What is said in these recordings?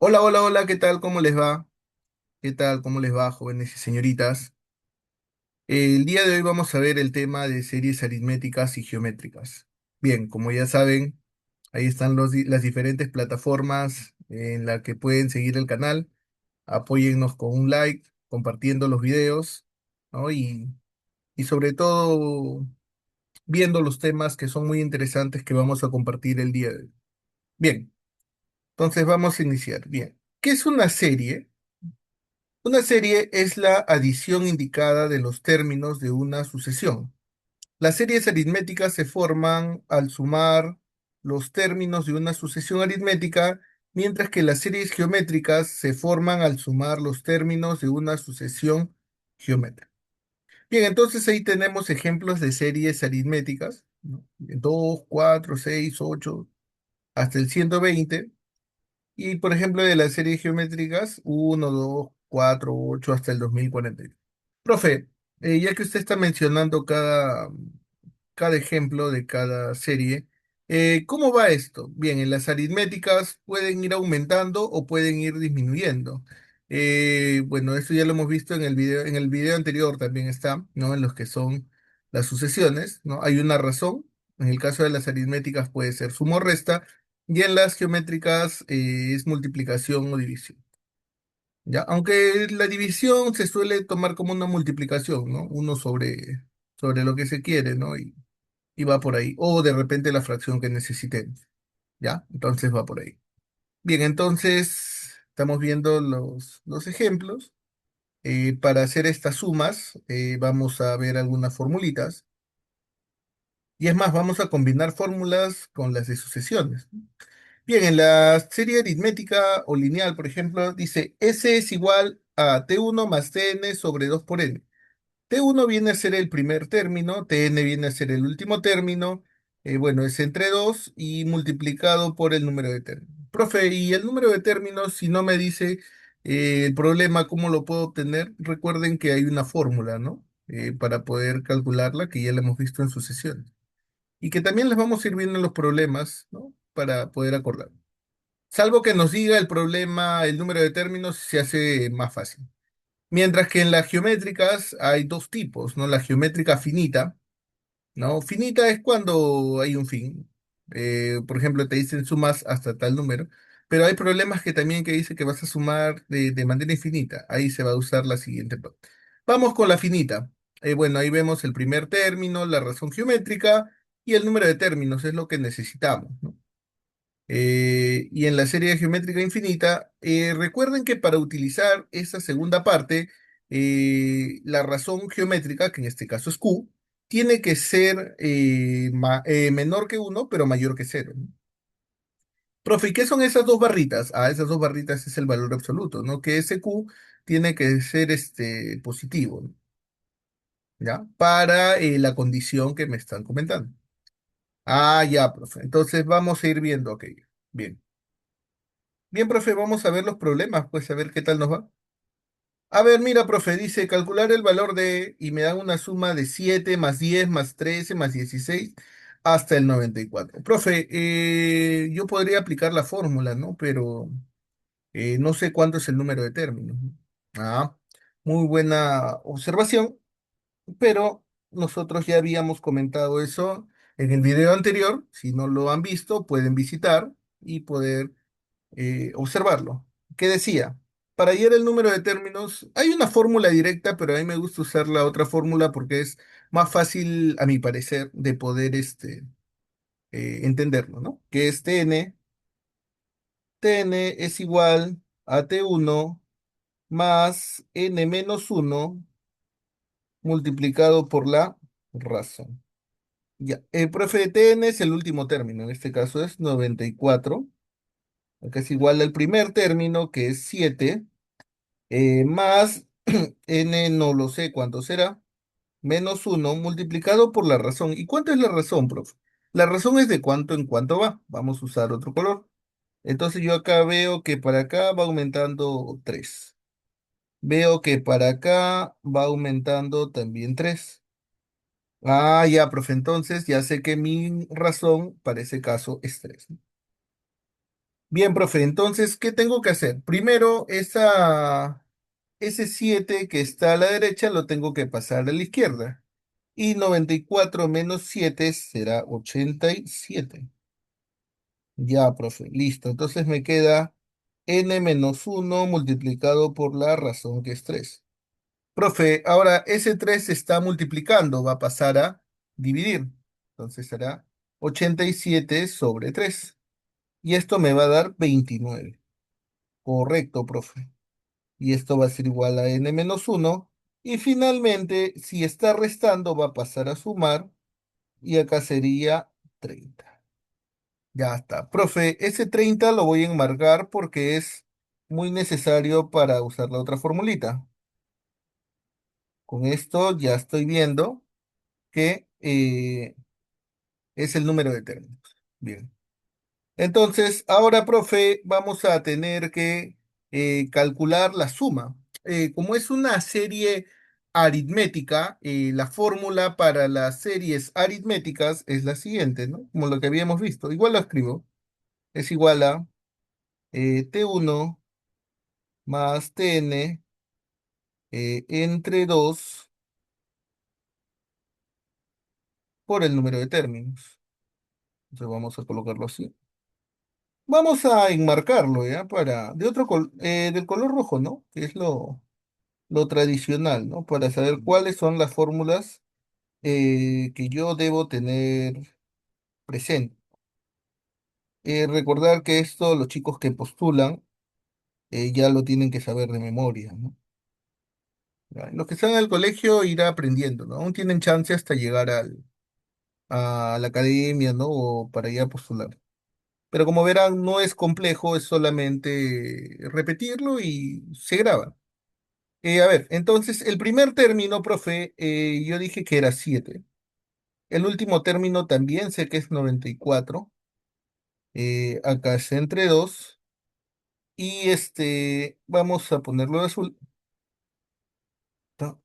Hola, hola, hola, ¿qué tal? ¿Cómo les va? ¿Qué tal? ¿Cómo les va, jóvenes y señoritas? El día de hoy vamos a ver el tema de series aritméticas y geométricas. Bien, como ya saben, ahí están las diferentes plataformas en las que pueden seguir el canal. Apóyennos con un like, compartiendo los videos, ¿no? Y sobre todo viendo los temas que son muy interesantes que vamos a compartir el día de hoy. Bien, entonces vamos a iniciar. Bien, ¿qué es una serie? Una serie es la adición indicada de los términos de una sucesión. Las series aritméticas se forman al sumar los términos de una sucesión aritmética, mientras que las series geométricas se forman al sumar los términos de una sucesión geométrica. Bien, entonces ahí tenemos ejemplos de series aritméticas, ¿no? 2, 4, 6, 8, hasta el 120. Y por ejemplo, de las series geométricas, 1, 2, 4, 8 hasta el 2040. Profe, ya que usted está mencionando cada ejemplo de cada serie, ¿cómo va esto? Bien, en las aritméticas pueden ir aumentando o pueden ir disminuyendo. Bueno, eso ya lo hemos visto en el video anterior también está, ¿no? En los que son las sucesiones, ¿no? Hay una razón. En el caso de las aritméticas puede ser suma o resta, y en las geométricas es multiplicación o división. ¿Ya? Aunque la división se suele tomar como una multiplicación, ¿no? Uno sobre lo que se quiere, ¿no? Y va por ahí. O de repente la fracción que necesitemos, ¿ya? Entonces va por ahí. Bien, entonces estamos viendo los ejemplos. Para hacer estas sumas, vamos a ver algunas formulitas. Y es más, vamos a combinar fórmulas con las de sucesiones. Bien, en la serie aritmética o lineal, por ejemplo, dice S es igual a T1 más Tn sobre 2 por n. T1 viene a ser el primer término, Tn viene a ser el último término, bueno, es entre 2 y multiplicado por el número de términos. Profe, y el número de términos, si no me dice el problema, ¿cómo lo puedo obtener? Recuerden que hay una fórmula, ¿no? Para poder calcularla, que ya la hemos visto en sucesiones. Y que también les vamos a ir viendo los problemas, ¿no? Para poder acordar. Salvo que nos diga el problema, el número de términos, se hace más fácil. Mientras que en las geométricas hay dos tipos, ¿no? La geométrica finita, ¿no? Finita es cuando hay un fin. Por ejemplo, te dicen sumas hasta tal número, pero hay problemas que también que dice que vas a sumar de manera infinita. Ahí se va a usar la siguiente. Vamos con la finita. Bueno, ahí vemos el primer término, la razón geométrica y el número de términos, es lo que necesitamos, ¿no? Y en la serie geométrica infinita, recuerden que para utilizar esa segunda parte, la razón geométrica, que en este caso es Q, tiene que ser menor que uno, pero mayor que cero, ¿no? Profe, ¿y qué son esas dos barritas? Ah, esas dos barritas es el valor absoluto, ¿no? Que ese Q tiene que ser positivo, ¿no? ¿Ya? Para la condición que me están comentando. Ah, ya, profe. Entonces vamos a ir viendo aquello. Bien. Bien, profe, vamos a ver los problemas, pues a ver qué tal nos va. A ver, mira, profe, dice calcular el valor de, y me dan una suma de 7 más 10 más 13 más 16 hasta el 94. Profe, yo podría aplicar la fórmula, ¿no? Pero no sé cuánto es el número de términos, ¿no? Ah, muy buena observación, pero nosotros ya habíamos comentado eso en el video anterior. Si no lo han visto, pueden visitar y poder observarlo. ¿Qué decía? Para hallar el número de términos, hay una fórmula directa, pero a mí me gusta usar la otra fórmula porque es más fácil, a mi parecer, de poder entenderlo, ¿no? Que es Tn es igual a T1 más n menos uno multiplicado por la razón. Ya, profe, Tn es el último término, en este caso es 94, que es igual al primer término, que es 7. Más n no lo sé cuánto será, menos uno multiplicado por la razón. ¿Y cuánto es la razón, profe? La razón es de cuánto en cuánto va. Vamos a usar otro color. Entonces yo acá veo que para acá va aumentando 3. Veo que para acá va aumentando también 3. Ah, ya, profe, entonces ya sé que mi razón para ese caso es 3. Bien, profe, entonces, ¿qué tengo que hacer? Primero, ese 7 que está a la derecha lo tengo que pasar a la izquierda. Y 94 menos 7 será 87. Ya, profe, listo. Entonces me queda n-1 multiplicado por la razón que es 3. Profe, ahora ese 3 se está multiplicando, va a pasar a dividir. Entonces será 87 sobre 3. Y esto me va a dar 29. Correcto, profe. Y esto va a ser igual a n-1. Y finalmente, si está restando, va a pasar a sumar. Y acá sería 30. Ya está. Profe, ese 30 lo voy a enmarcar porque es muy necesario para usar la otra formulita. Con esto ya estoy viendo que es el número de términos. Bien. Entonces, ahora, profe, vamos a tener que calcular la suma. Como es una serie aritmética, la fórmula para las series aritméticas es la siguiente, ¿no? Como lo que habíamos visto. Igual lo escribo. Es igual a T1 más Tn entre 2 por el número de términos. Entonces vamos a colocarlo así. Vamos a enmarcarlo, ¿ya? Del color rojo, ¿no? Que es lo tradicional, ¿no? Para saber cuáles son las fórmulas que yo debo tener presente. Recordar que esto los chicos que postulan ya lo tienen que saber de memoria, ¿no? Ya, los que están al colegio irá aprendiendo, ¿no? Aún tienen chance hasta llegar a la academia, ¿no? O para ya postular. Pero como verán, no es complejo, es solamente repetirlo y se graba. A ver, entonces el primer término, profe, yo dije que era 7. El último término también sé que es 94. Acá es entre 2. Y vamos a ponerlo de azul. ¿No?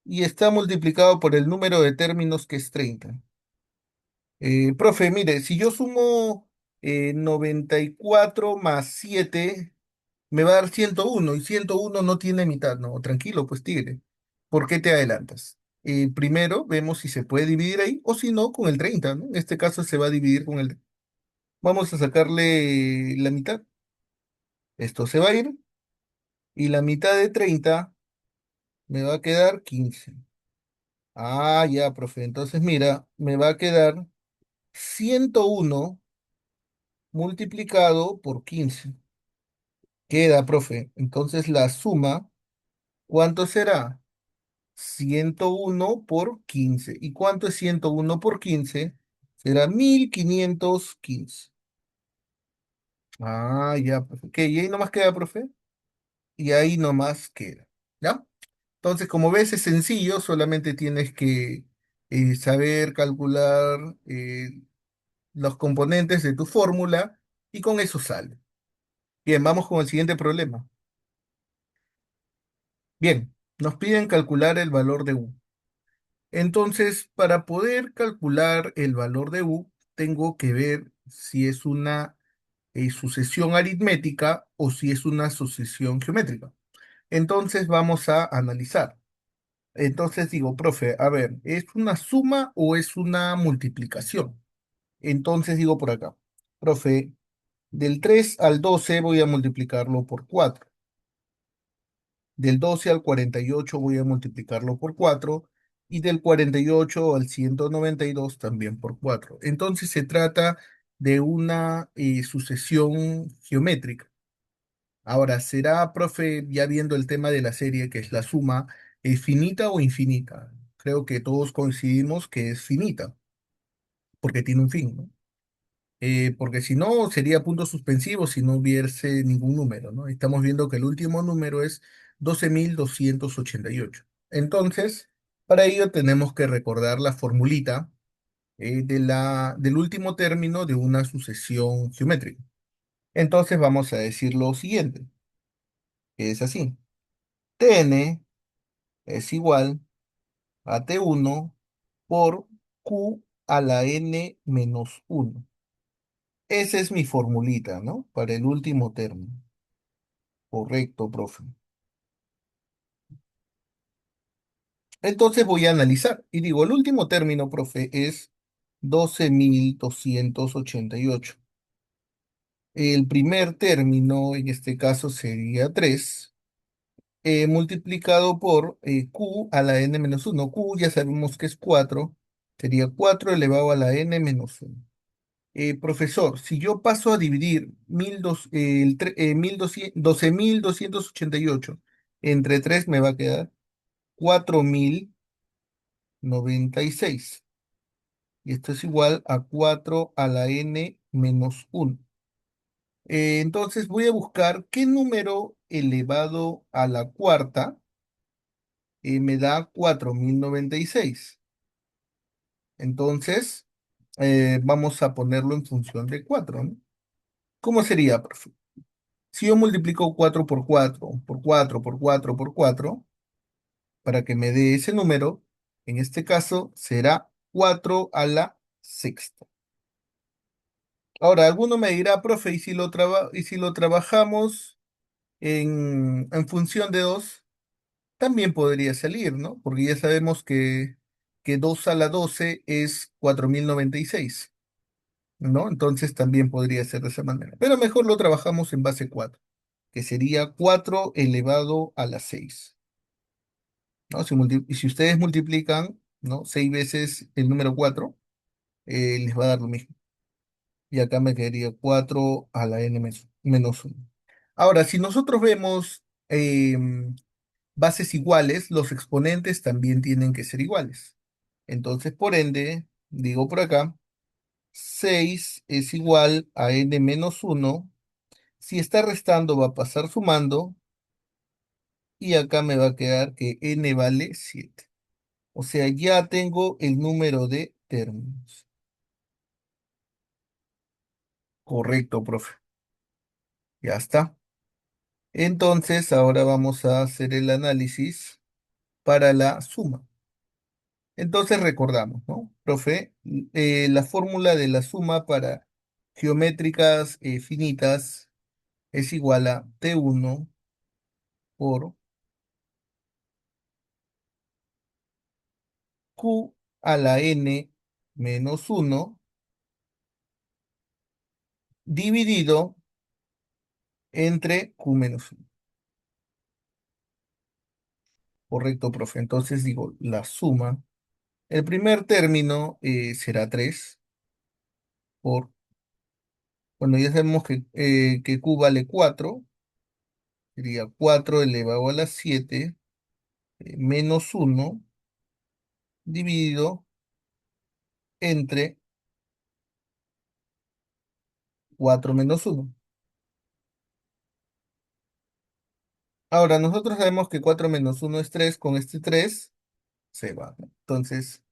Y está multiplicado por el número de términos que es 30. Profe, mire, si yo sumo 94 más 7 me va a dar 101 y 101 no tiene mitad, no, tranquilo, pues tigre. ¿Por qué te adelantas? Primero vemos si se puede dividir ahí o si no con el 30, ¿no? En este caso se va a dividir con el... Vamos a sacarle la mitad. Esto se va a ir y la mitad de 30 me va a quedar 15. Ah, ya, profe. Entonces mira, me va a quedar 101 multiplicado por 15. Queda, profe. Entonces la suma, ¿cuánto será? 101 por 15. ¿Y cuánto es 101 por 15? Será 1515. Ah, ya, profe. ¿Qué? ¿Y ahí nomás queda, profe? Y ahí nomás queda. ¿Ya? Entonces, como ves, es sencillo, solamente tienes que saber calcular los componentes de tu fórmula y con eso sale. Bien, vamos con el siguiente problema. Bien, nos piden calcular el valor de U. Entonces, para poder calcular el valor de U, tengo que ver si es una sucesión aritmética o si es una sucesión geométrica. Entonces, vamos a analizar. Entonces digo, profe, a ver, ¿es una suma o es una multiplicación? Entonces digo por acá, profe, del 3 al 12 voy a multiplicarlo por 4. Del 12 al 48 voy a multiplicarlo por 4 y del 48 al 192 también por 4. Entonces se trata de una sucesión geométrica. Ahora, ¿será, profe, ya viendo el tema de la serie, que es la suma, finita o infinita? Creo que todos coincidimos que es finita, porque tiene un fin, ¿no? Porque si no, sería punto suspensivo si no hubiese ningún número, ¿no? Estamos viendo que el último número es 12.288. Entonces, para ello tenemos que recordar la formulita del último término de una sucesión geométrica. Entonces vamos a decir lo siguiente, que es así. Tn es igual a T1 por Q a la n menos 1. Esa es mi formulita, ¿no? Para el último término. Correcto, profe. Entonces voy a analizar. Y digo, el último término, profe, es 12.288. El primer término, en este caso, sería 3 multiplicado por q a la n menos uno. Q ya sabemos que es 4. Sería 4 elevado a la n menos uno. Profesor, si yo paso a dividir 12.288 entre 3 me va a quedar 4.096. Y esto es igual a 4 a la n menos uno. Entonces voy a buscar qué número elevado a la cuarta me da 4.096. Entonces, vamos a ponerlo en función de 4, ¿no? ¿Cómo sería, profe? Si yo multiplico 4 por 4 por 4 por 4 por 4 para que me dé ese número, en este caso será 4 a la sexta. Ahora, alguno me dirá, profe, ¿y si lo trabajamos en función de 2? También podría salir, ¿no? Porque ya sabemos que 2 a la 12 es 4.096, ¿no? Entonces también podría ser de esa manera. Pero mejor lo trabajamos en base 4, que sería 4 elevado a la 6, ¿no? Y si ustedes multiplican, ¿no? 6 veces el número 4, les va a dar lo mismo. Y acá me quedaría 4 a la n menos 1. Ahora, si nosotros vemos bases iguales, los exponentes también tienen que ser iguales. Entonces, por ende, digo por acá, 6 es igual a n menos uno. Si está restando, va a pasar sumando. Y acá me va a quedar que n vale 7. O sea, ya tengo el número de términos. Correcto, profe. Ya está. Entonces, ahora vamos a hacer el análisis para la suma. Entonces recordamos, ¿no? Profe, la fórmula de la suma para geométricas finitas es igual a T1 por Q a la n menos uno dividido entre Q menos uno. Correcto, profe. Entonces digo, la suma, el primer término será 3 por, bueno, ya sabemos que Q vale 4, sería 4 elevado a la 7 menos uno dividido entre 4 menos uno. Ahora, nosotros sabemos que 4 menos uno es 3. Con este 3 se va, ¿no? Entonces,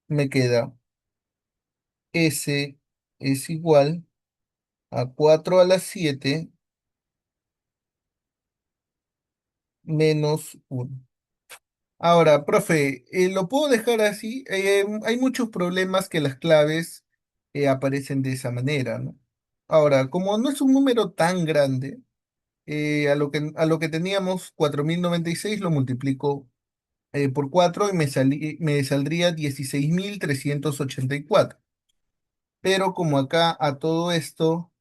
me queda S es igual a 4 a la 7 menos uno. Ahora, profe, ¿lo puedo dejar así? Hay muchos problemas que las claves aparecen de esa manera, ¿no? Ahora, como no es un número tan grande, a lo que teníamos 4.096 lo multiplico por 4 y me saldría 16.384. Pero como acá a todo esto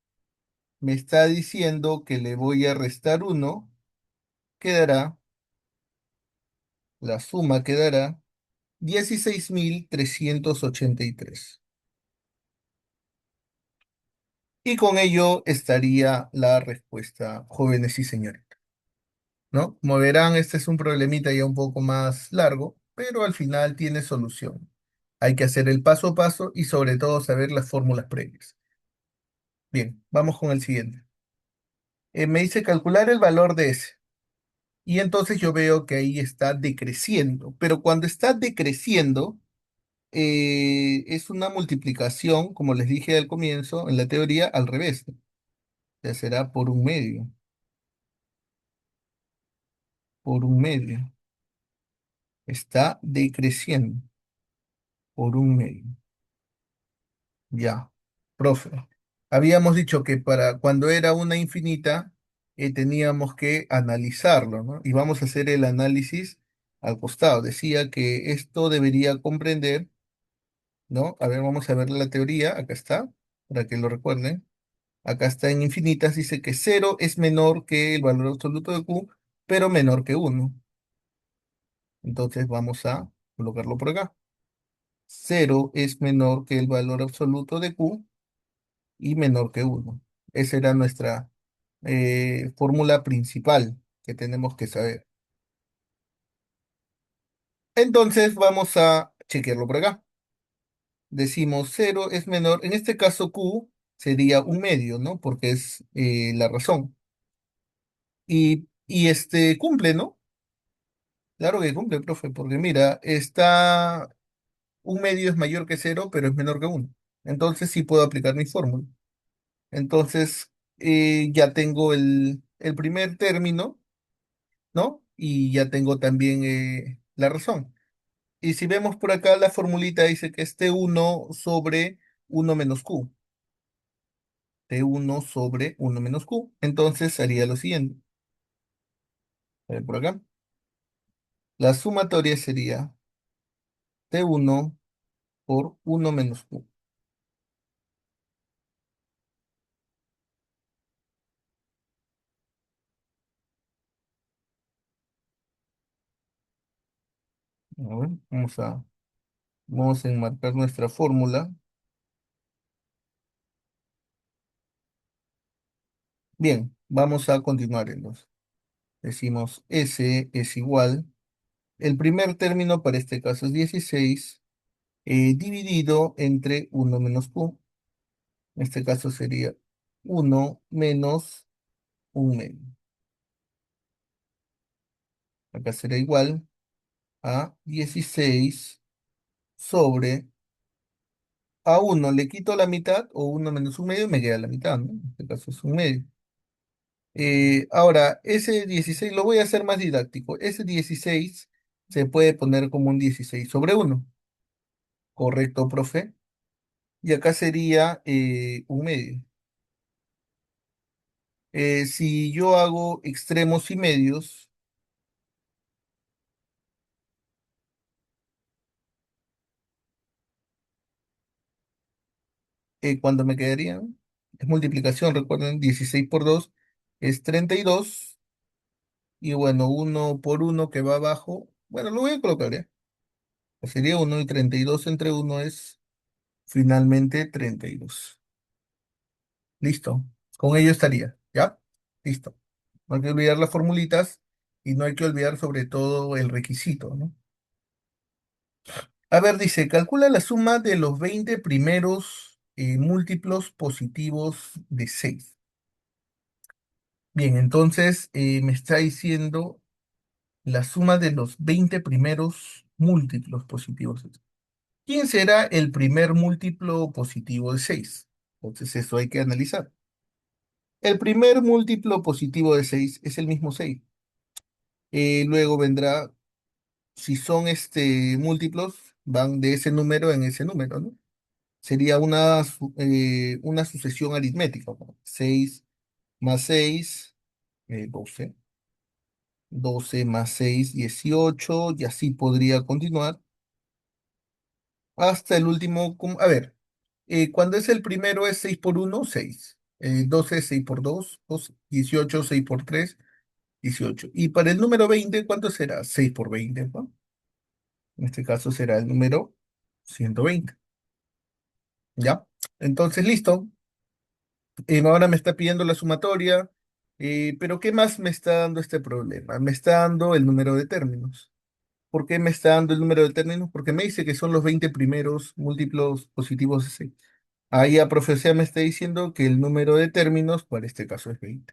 me está diciendo que le voy a restar uno, quedará, la suma quedará 16.383. Y con ello estaría la respuesta, jóvenes y señores, ¿no? Como verán, este es un problemita ya un poco más largo, pero al final tiene solución. Hay que hacer el paso a paso y sobre todo saber las fórmulas previas. Bien, vamos con el siguiente. Me dice calcular el valor de S. Y entonces yo veo que ahí está decreciendo. Pero cuando está decreciendo, es una multiplicación, como les dije al comienzo, en la teoría, al revés, ¿no? Ya será por un medio, por un medio. Está decreciendo por un medio. Ya, profe. Habíamos dicho que para cuando era una infinita teníamos que analizarlo, ¿no? Y vamos a hacer el análisis al costado. Decía que esto debería comprender, ¿no? A ver, vamos a ver la teoría. Acá está, para que lo recuerden. Acá está en infinitas, dice que cero es menor que el valor absoluto de Q, pero menor que uno. Entonces vamos a colocarlo por acá. Cero es menor que el valor absoluto de Q y menor que uno. Esa era nuestra fórmula principal que tenemos que saber. Entonces vamos a chequearlo por acá. Decimos cero es menor, en este caso Q sería un medio, ¿no? Porque es la razón. Y este cumple, ¿no? Claro que cumple, profe, porque mira, está un medio es mayor que cero, pero es menor que uno. Entonces sí puedo aplicar mi fórmula. Entonces ya tengo el primer término, ¿no? Y ya tengo también la razón. Y si vemos por acá, la formulita dice que es T1 sobre uno menos Q. T1 sobre uno menos Q. Entonces haría lo siguiente. A ver por acá. La sumatoria sería T1 por uno menos Q. A ver, vamos a enmarcar nuestra fórmula. Bien, vamos a continuar entonces. Decimos S es igual. El primer término para este caso es 16 dividido entre uno menos Q. En este caso sería uno menos un medio. Acá será igual a 16 sobre a uno le quito la mitad o uno menos un medio me queda la mitad, ¿no? En este caso es un medio. Ahora, ese 16 lo voy a hacer más didáctico. Ese 16 se puede poner como un 16 sobre uno. Correcto, profe. Y acá sería un medio. Si yo hago extremos y medios, ¿cuánto me quedarían? Es multiplicación, recuerden, 16 por 2 es 32. Y bueno, uno por uno que va abajo, bueno, lo voy a colocar, ¿ya? Sería uno y 32 entre uno es finalmente 32. Listo. Con ello estaría, ¿ya? Listo. No hay que olvidar las formulitas y no hay que olvidar sobre todo el requisito, ¿no? A ver, dice, calcula la suma de los 20 primeros múltiplos positivos de 6. Bien, entonces me está diciendo la suma de los 20 primeros múltiplos positivos de 6. ¿Quién será el primer múltiplo positivo de 6? Entonces eso hay que analizar. El primer múltiplo positivo de 6 es el mismo 6. Luego vendrá, si son múltiplos, van de ese número en ese número, ¿no? Sería una sucesión aritmética, ¿no? 6 más 6, 12. 12 más 6, 18, y así podría continuar hasta el último. A ver, cuando es el primero es 6 por uno, 6. 12, 6 por 2, 12. 18, 6 por 3, 18. Y para el número 20, ¿cuánto será? 6 por 20, ¿no? En este caso será el número 120. ¿Ya? Entonces, listo. Ahora me está pidiendo la sumatoria, pero ¿qué más me está dando este problema? Me está dando el número de términos. ¿Por qué me está dando el número de términos? Porque me dice que son los 20 primeros múltiplos positivos de 6. Ahí a profecía me está diciendo que el número de términos para este caso es 20.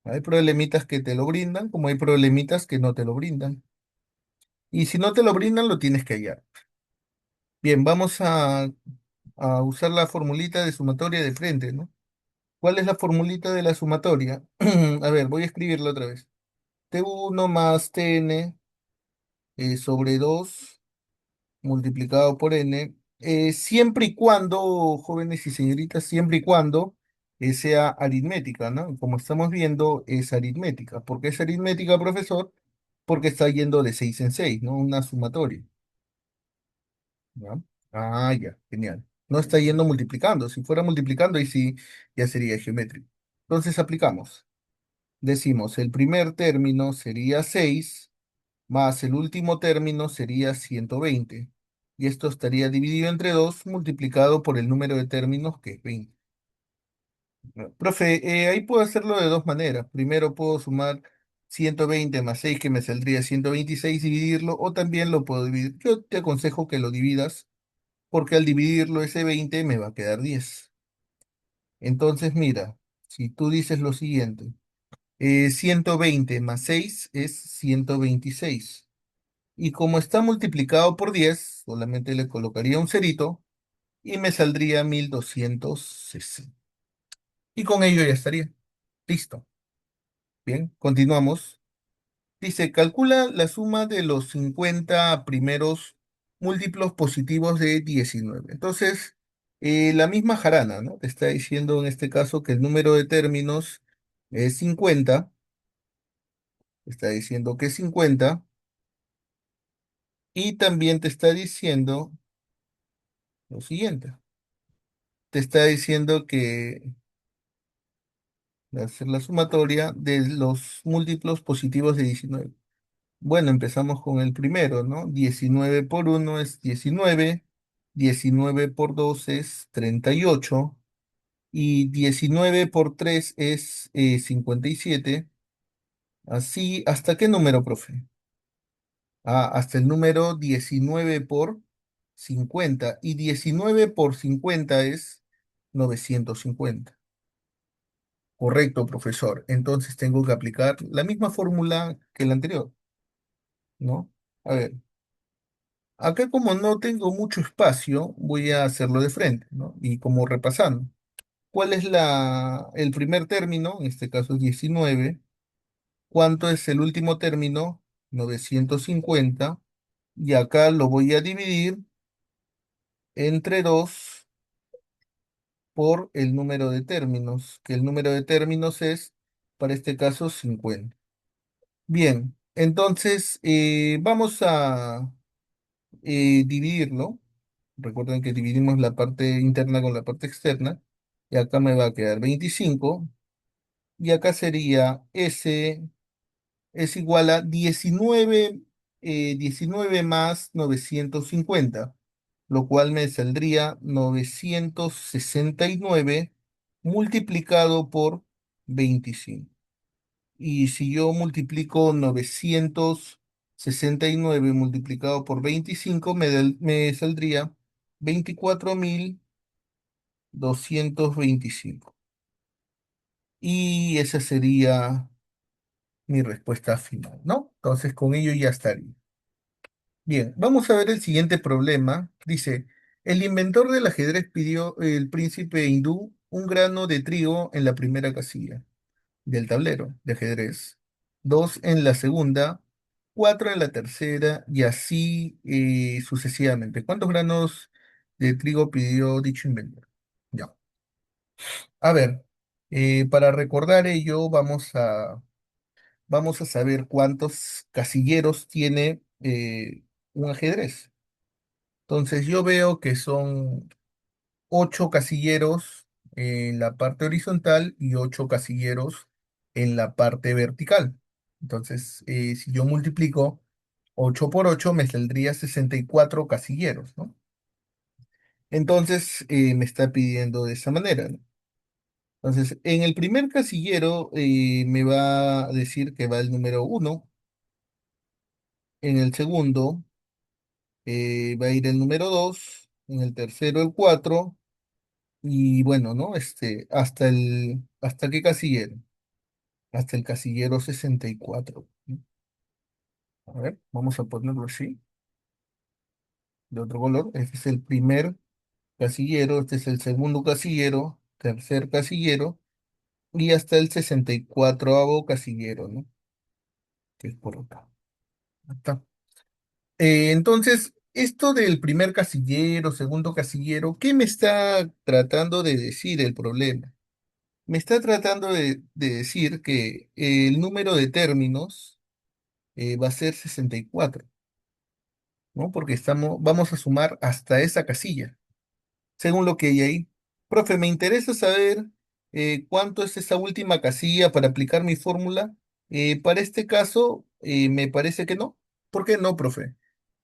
Hay problemitas que te lo brindan, como hay problemitas que no te lo brindan. Y si no te lo brindan, lo tienes que hallar. Bien, vamos a usar la formulita de sumatoria de frente, ¿no? ¿Cuál es la formulita de la sumatoria? A ver, voy a escribirla otra vez. T1 más Tn sobre 2 multiplicado por n. Siempre y cuando, jóvenes y señoritas, siempre y cuando sea aritmética, ¿no? Como estamos viendo, es aritmética. ¿Por qué es aritmética, profesor? Porque está yendo de 6 en 6, ¿no? Una sumatoria. ¿Ya? Ah, ya, genial. No está yendo multiplicando. Si fuera multiplicando, ahí sí ya sería geométrico. Entonces aplicamos. Decimos, el primer término sería 6 más el último término sería 120. Y esto estaría dividido entre 2 multiplicado por el número de términos que es 20. Profe, ahí puedo hacerlo de dos maneras. Primero puedo sumar 120 más 6 que me saldría 126, dividirlo, o también lo puedo dividir. Yo te aconsejo que lo dividas porque al dividirlo ese 20 me va a quedar 10. Entonces, mira, si tú dices lo siguiente, 120 más 6 es 126. Y como está multiplicado por 10 solamente le colocaría un cerito y me saldría 1260. Y con ello ya estaría. Listo. Bien, continuamos. Dice, calcula la suma de los 50 primeros múltiplos positivos de 19. Entonces, la misma jarana, ¿no? Te está diciendo en este caso que el número de términos es 50. Está diciendo que es 50. Y también te está diciendo lo siguiente. Te está diciendo que va a hacer la sumatoria de los múltiplos positivos de 19. Bueno, empezamos con el primero, ¿no? 19 por uno es 19, 19 por 2 es 38 y 19 por 3 es 57. Así, ¿hasta qué número, profe? Ah, hasta el número 19 por 50 y 19 por 50 es 950. Correcto, profesor. Entonces tengo que aplicar la misma fórmula que la anterior, ¿no? A ver, acá como no tengo mucho espacio, voy a hacerlo de frente, ¿no? Y como repasando. ¿Cuál es el primer término? En este caso es 19. ¿Cuánto es el último término? 950. Y acá lo voy a dividir entre 2 por el número de términos, que el número de términos es, para este caso, 50. Bien, entonces vamos a dividirlo. Recuerden que dividimos la parte interna con la parte externa. Y acá me va a quedar 25. Y acá sería S es igual a 19, 19 más 950, lo cual me saldría 969 multiplicado por 25. Y si yo multiplico 969 multiplicado por 25, me saldría 24.225. Y esa sería mi respuesta final, ¿no? Entonces con ello ya estaría. Bien, vamos a ver el siguiente problema. Dice, el inventor del ajedrez pidió el príncipe hindú un grano de trigo en la primera casilla del tablero de ajedrez, dos en la segunda, cuatro en la tercera y así sucesivamente. ¿Cuántos granos de trigo pidió dicho inventor? Ya. A ver, para recordar ello, vamos a saber cuántos casilleros tiene un ajedrez. Entonces yo veo que son 8 casilleros en la parte horizontal y 8 casilleros en la parte vertical. Entonces, si yo multiplico 8 por 8 me saldría 64 casilleros, ¿no? Entonces, me está pidiendo de esa manera, ¿no? Entonces, en el primer casillero me va a decir que va el número 1, en el segundo va a ir el número 2, en el tercero el 4. Y bueno, ¿no? ¿Hasta qué casillero? Hasta el casillero 64. ¿No? A ver, vamos a ponerlo así, de otro color. Este es el primer casillero, este es el segundo casillero, tercer casillero, y hasta el 64º casillero, ¿no? Que es por acá. Ahí está. Entonces, Esto del primer casillero, segundo casillero, ¿qué me está tratando de decir el problema? Me está tratando de decir que el número de términos va a ser 64, ¿no? Porque vamos a sumar hasta esa casilla, según lo que hay ahí. Profe, me interesa saber cuánto es esa última casilla para aplicar mi fórmula. Para este caso, me parece que no. ¿Por qué no, profe?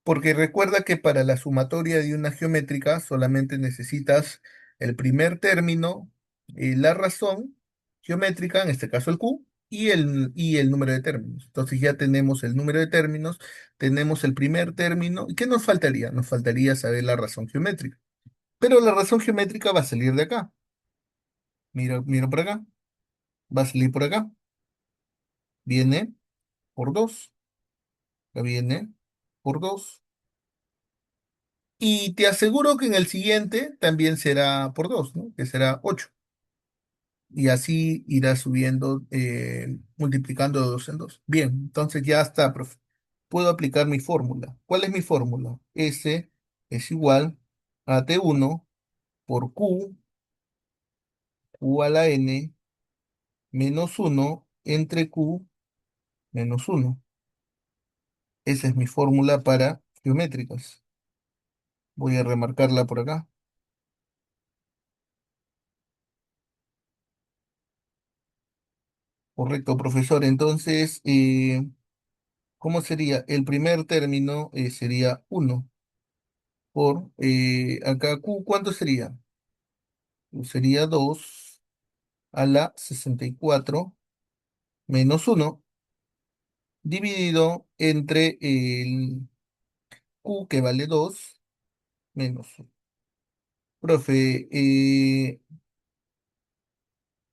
Porque recuerda que para la sumatoria de una geométrica solamente necesitas el primer término, la razón geométrica, en este caso el Q, y el número de términos. Entonces ya tenemos el número de términos, tenemos el primer término. ¿Y qué nos faltaría? Nos faltaría saber la razón geométrica. Pero la razón geométrica va a salir de acá. Miro por acá, va a salir por acá. Viene por 2, viene por 2. Y te aseguro que en el siguiente también será por 2, ¿no? Que será 8. Y así irá subiendo, multiplicando de 2 en 2. Bien, entonces ya está, profe. Puedo aplicar mi fórmula. ¿Cuál es mi fórmula? S es igual a T1 por Q a la N, menos 1 entre Q menos 1. Esa es mi fórmula para geométricas. Voy a remarcarla por acá. Correcto, profesor. Entonces, ¿cómo sería? El primer término sería 1 por, acá Q, ¿cuánto sería? Sería 2 a la 64 menos 1 dividido entre el Q, que vale 2 menos 1. Profe,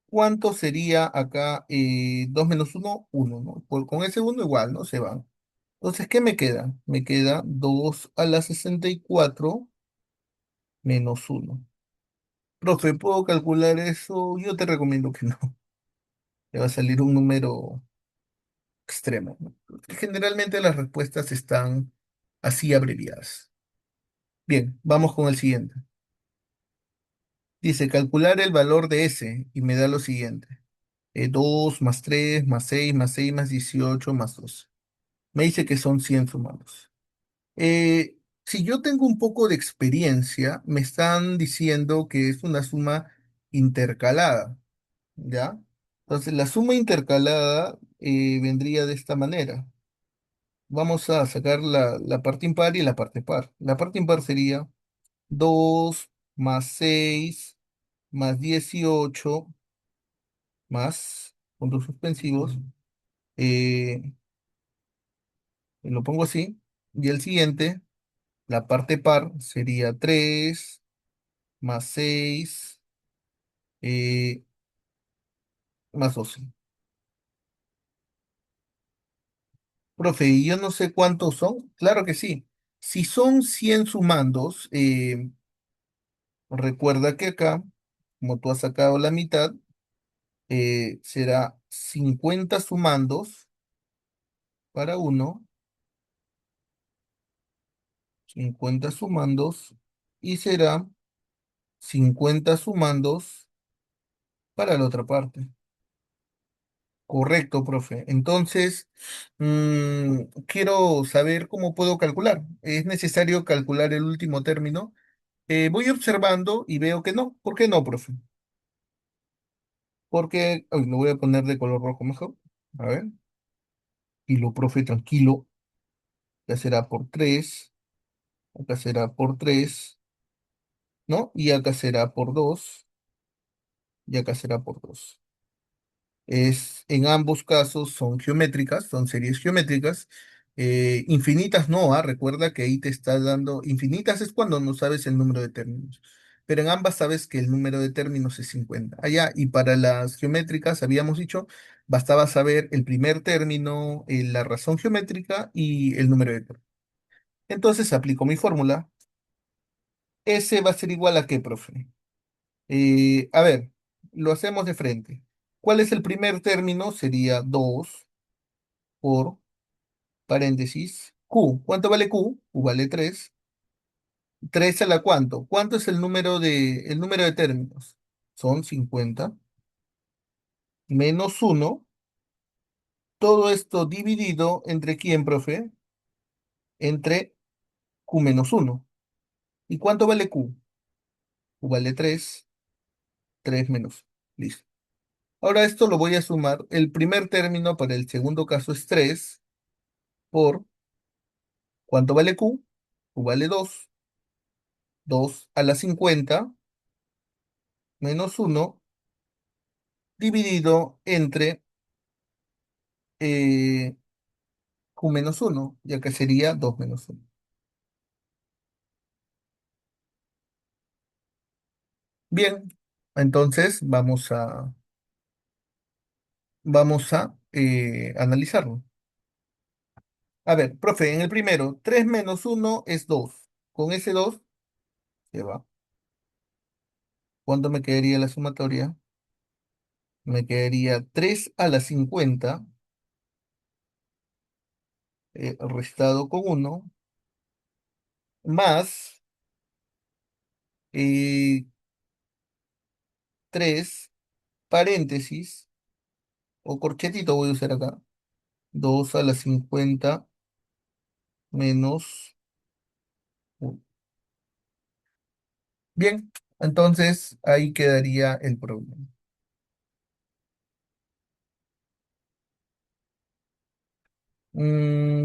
¿cuánto sería acá 2 menos 1? 1, ¿no? Con ese uno igual, ¿no? Se van. Entonces, ¿qué me queda? Me queda 2 a la 64 menos 1. Profe, ¿puedo calcular eso? Yo te recomiendo que no. Te va a salir un número extremo, ¿no? Porque generalmente las respuestas están así abreviadas. Bien, vamos con el siguiente. Dice, calcular el valor de S y me da lo siguiente. 2 más 3 más 6 más 6 más 18 más 12. Me dice que son 100 sumados. Si yo tengo un poco de experiencia, me están diciendo que es una suma intercalada, ¿ya? Entonces, la suma intercalada vendría de esta manera. Vamos a sacar la parte impar y la parte par. La parte impar sería 2 más 6 más 18 más puntos suspensivos. eh, lo pongo así. Y el siguiente, la parte par, sería 3 más 6 eh, más 12. Profe, ¿y yo no sé cuántos son? Claro que sí. Si son 100 sumandos, recuerda que acá, como tú has sacado la mitad, será 50 sumandos para uno, 50 sumandos, y será 50 sumandos para la otra parte. Correcto, profe. Entonces, quiero saber cómo puedo calcular. ¿Es necesario calcular el último término? Voy observando y veo que no. ¿Por qué no, profe? Porque, ay, lo voy a poner de color rojo mejor. A ver. Y lo, profe, tranquilo. Ya será por 3. Acá será por 3, ¿no? Y acá será por 2. Y acá será por 2. En ambos casos son geométricas, son series geométricas. Infinitas no, recuerda que ahí te está dando, infinitas es cuando no sabes el número de términos, pero en ambas sabes que el número de términos es 50. Allá, y para las geométricas habíamos dicho, bastaba saber el primer término, la razón geométrica y el número de términos. Entonces aplico mi fórmula. S va a ser igual a qué, profe. A ver, lo hacemos de frente. ¿Cuál es el primer término? Sería 2 por paréntesis Q. ¿Cuánto vale Q? Q vale 3. 3 a la cuánto. ¿Cuánto es el número de términos? Son 50 menos uno. Todo esto dividido entre quién, profe? Entre q menos uno. ¿Y cuánto vale q? Q vale 3. 3 menos. Listo. Ahora esto lo voy a sumar. El primer término para el segundo caso es 3 por ¿cuánto vale q? Q vale 2. 2 a la 50 menos uno dividido entre eh, q menos uno, ya que sería 2 menos uno. Bien, entonces vamos a analizarlo. A ver, profe, en el primero, 3 menos uno es 2. Con ese 2 se va. ¿Cuánto me quedaría la sumatoria? Me quedaría 3 a la 50 restado con uno más 3 paréntesis o corchetito voy a usar acá. 2 a la 50 menos 1. Bien, entonces ahí quedaría el problema.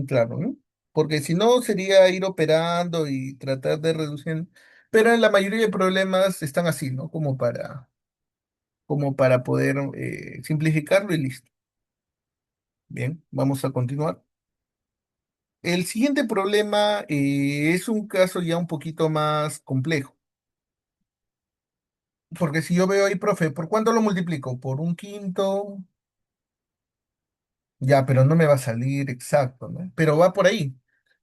Claro, ¿no? Porque si no sería ir operando y tratar de reducir. Pero en la mayoría de problemas están así, ¿no? Como para poder simplificarlo y listo. Bien, vamos a continuar. El siguiente problema es un caso ya un poquito más complejo. Porque si yo veo ahí, profe, ¿por cuánto lo multiplico? Por un quinto. Ya, pero no me va a salir exacto, ¿no? Pero va por ahí.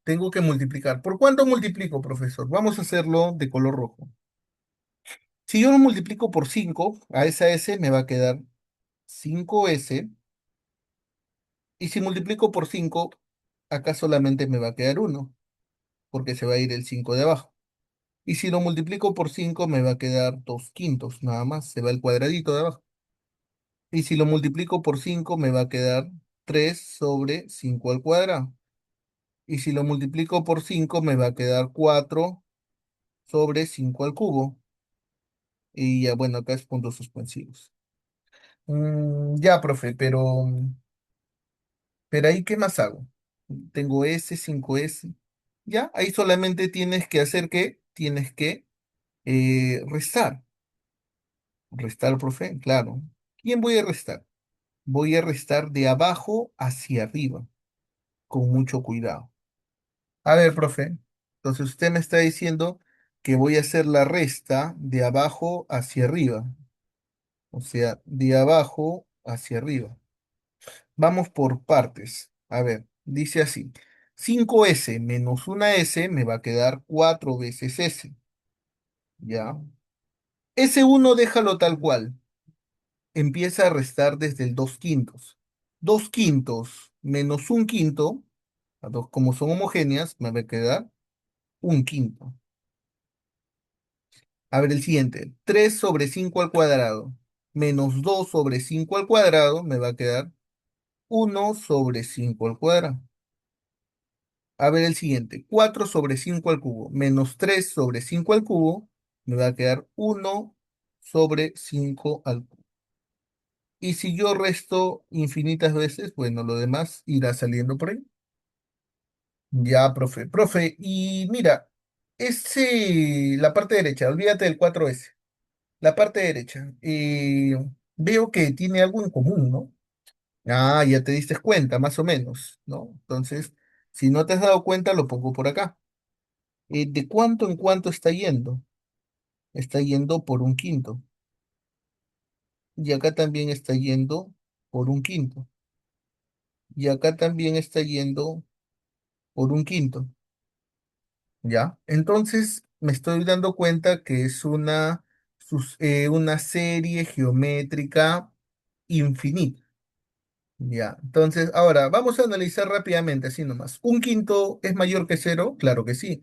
Tengo que multiplicar. ¿Por cuánto multiplico, profesor? Vamos a hacerlo de color rojo. Si yo lo multiplico por 5 a esa S me va a quedar 5S. Y si multiplico por 5 acá solamente me va a quedar uno, porque se va a ir el 5 de abajo. Y si lo multiplico por 5 me va a quedar 2 quintos, nada más, se va el cuadradito de abajo. Y si lo multiplico por 5 me va a quedar 3 sobre 5 al cuadrado. Y si lo multiplico por 5 me va a quedar 4 sobre 5 al cubo. Y ya, bueno, acá es puntos suspensivos. Ya, profe, pero ahí, ¿qué más hago? Tengo S, 5S. Ya, ahí solamente tienes que hacer que tienes que restar. Restar, profe, claro. ¿Quién voy a restar? Voy a restar de abajo hacia arriba, con mucho cuidado. A ver, profe, entonces usted me está diciendo que voy a hacer la resta de abajo hacia arriba, o sea, de abajo hacia arriba. Vamos por partes. A ver, dice así, 5S menos una S me va a quedar 4 veces S, ¿ya? S1 déjalo tal cual, empieza a restar desde el 2 quintos. 2 quintos menos un quinto, las dos como son homogéneas, me va a quedar un quinto. A ver el siguiente. 3 sobre 5 al cuadrado menos 2 sobre 5 al cuadrado me va a quedar 1 sobre 5 al cuadrado. A ver el siguiente. 4 sobre 5 al cubo menos 3 sobre 5 al cubo me va a quedar 1 sobre 5 al cubo. Y si yo resto infinitas veces, bueno, lo demás irá saliendo por ahí. Ya, profe. Profe, y mira, la parte derecha, olvídate del 4S. La parte derecha, veo que tiene algo en común, ¿no? Ah, ya te diste cuenta, más o menos, ¿no? Entonces, si no te has dado cuenta, lo pongo por acá. ¿De cuánto en cuánto está yendo? Está yendo por un quinto. Y acá también está yendo por un quinto. Y acá también está yendo por un quinto. ¿Ya? Entonces, me estoy dando cuenta que es una serie geométrica infinita. Ya, entonces, ahora vamos a analizar rápidamente, así nomás. ¿Un quinto es mayor que cero? Claro que sí.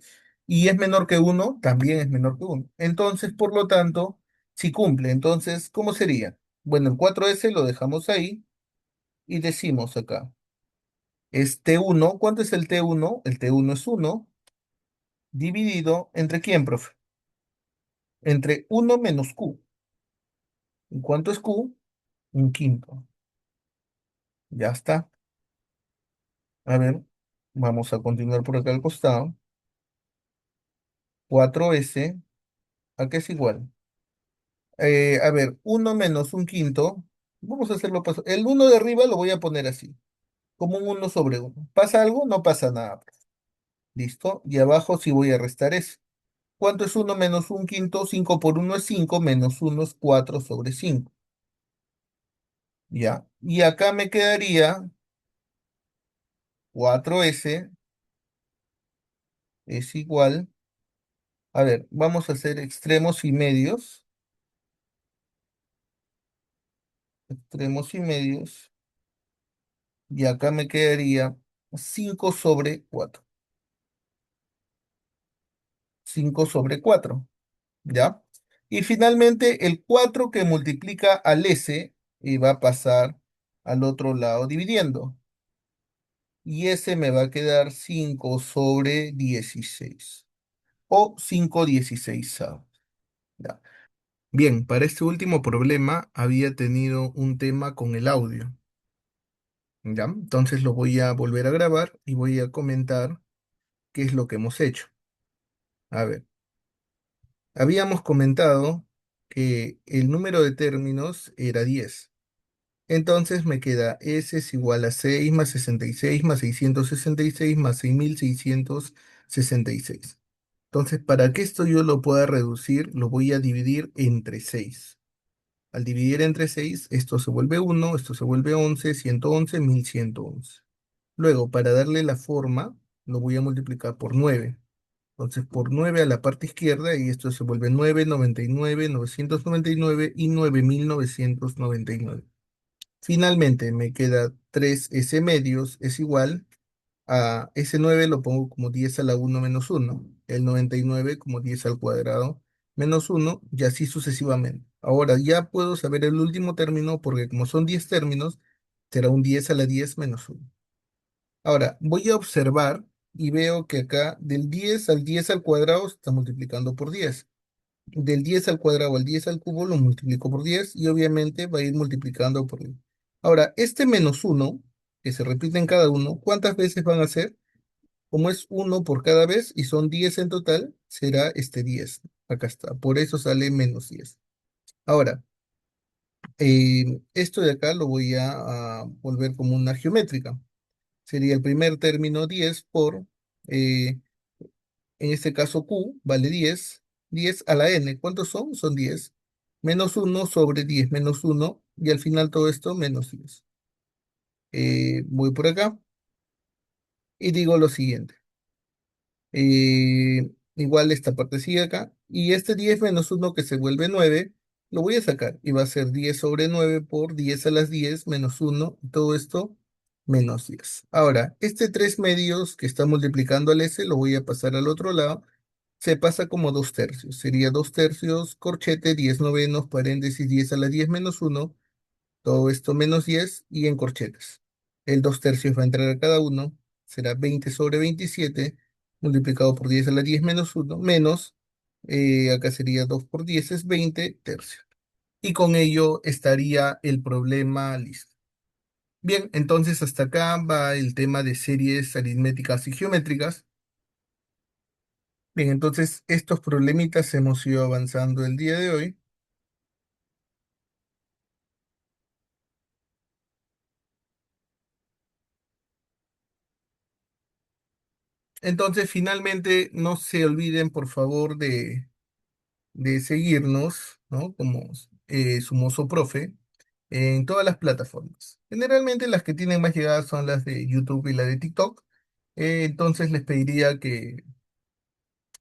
y es menor que uno, también es menor que uno. Entonces, por lo tanto, si cumple, entonces, ¿cómo sería? Bueno, el 4S lo dejamos ahí y decimos acá, es T1, ¿cuánto es el T1? El T1 es uno dividido entre quién, profe? Entre uno menos Q. ¿Y cuánto es Q? Un quinto. Ya está. A ver, vamos a continuar por acá al costado. 4S, ¿a qué es igual? A ver, uno menos un quinto. Vamos a hacerlo paso. El uno de arriba lo voy a poner así, como un uno sobre uno. ¿Pasa algo? No pasa nada. ¿Listo? Y abajo sí voy a restar eso. ¿Cuánto es uno menos un quinto? 5 por uno es 5 menos uno es 4 sobre 5. ¿Ya? Y acá me quedaría 4S es igual. A ver, vamos a hacer extremos y medios. Extremos y medios. Y acá me quedaría 5 sobre 4. 5 sobre 4. ¿Ya? Y finalmente el 4 que multiplica al S va a pasar al otro lado dividiendo. Y ese me va a quedar 5 sobre 16 o 5/16. ¿Ya? Bien, para este último problema había tenido un tema con el audio. ¿Ya? Entonces lo voy a volver a grabar y voy a comentar qué es lo que hemos hecho. A ver, habíamos comentado que el número de términos era 10. Entonces me queda S es igual a 6 más 66 más 666 más 6666. Entonces, para que esto yo lo pueda reducir, lo voy a dividir entre 6. Al dividir entre 6, esto se vuelve uno, esto se vuelve 11, 111, 1111. Luego, para darle la forma, lo voy a multiplicar por 9. Entonces, por 9 a la parte izquierda, y esto se vuelve 9, 99, 999 y 9999. Finalmente, me queda 3 S medios es igual a ese 9 lo pongo como 10 a la uno menos uno, el 99 como 10 al cuadrado menos uno y así sucesivamente. Ahora ya puedo saber el último término porque como son 10 términos, será un 10 a la 10 menos uno. Ahora voy a observar y veo que acá del 10 al 10 al cuadrado se está multiplicando por 10. Del 10 al cuadrado al 10 al cubo lo multiplico por 10 y obviamente va a ir multiplicando por 10. Ahora, este menos uno que se repite en cada uno, ¿cuántas veces van a ser? Como es uno por cada vez y son 10 en total, será este 10. Acá está. Por eso sale menos 10. Ahora, esto de acá lo voy a volver como una geométrica. Sería el primer término 10 por, eh, en este caso Q, vale 10. 10 a la n. ¿Cuántos son? Son 10. Menos uno sobre 10 menos uno. Y al final todo esto menos 10. Voy por acá y digo lo siguiente. Igual esta parte sigue acá. Y este 10 menos uno que se vuelve 9 lo voy a sacar. Y va a ser 10 sobre 9 por 10 a las 10 menos uno. Y todo esto menos 10. Ahora, este 3 medios que está multiplicando al S lo voy a pasar al otro lado. Se pasa como 2 tercios. Sería 2 tercios, corchete, 10 novenos, paréntesis, 10 a las 10 menos uno. Todo esto menos 10 y en corchetes. El 2 tercios va a entrar a cada uno. Será 20 sobre 27 multiplicado por 10 a la 10 menos uno menos, acá sería 2 por 10 es 20 tercios. Y con ello estaría el problema listo. Bien, entonces hasta acá va el tema de series aritméticas y geométricas. Bien, entonces estos problemitas hemos ido avanzando el día de hoy. Entonces, finalmente, no se olviden, por favor, de seguirnos, ¿no? Como Sumoso Profe en todas las plataformas. Generalmente las que tienen más llegada son las de YouTube y la de TikTok. Entonces les pediría que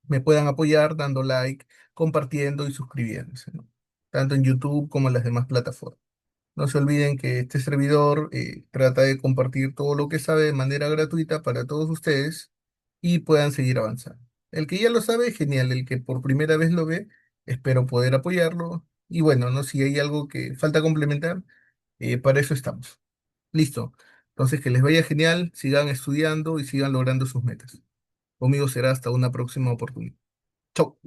me puedan apoyar dando like, compartiendo y suscribiéndose, ¿no? Tanto en YouTube como en las demás plataformas. No se olviden que este servidor trata de compartir todo lo que sabe de manera gratuita para todos ustedes y puedan seguir avanzando. El que ya lo sabe, genial. El que por primera vez lo ve, espero poder apoyarlo. Y bueno, ¿no? Si hay algo que falta complementar, para eso estamos. Listo. Entonces, que les vaya genial, sigan estudiando y sigan logrando sus metas. Conmigo será hasta una próxima oportunidad. Chau.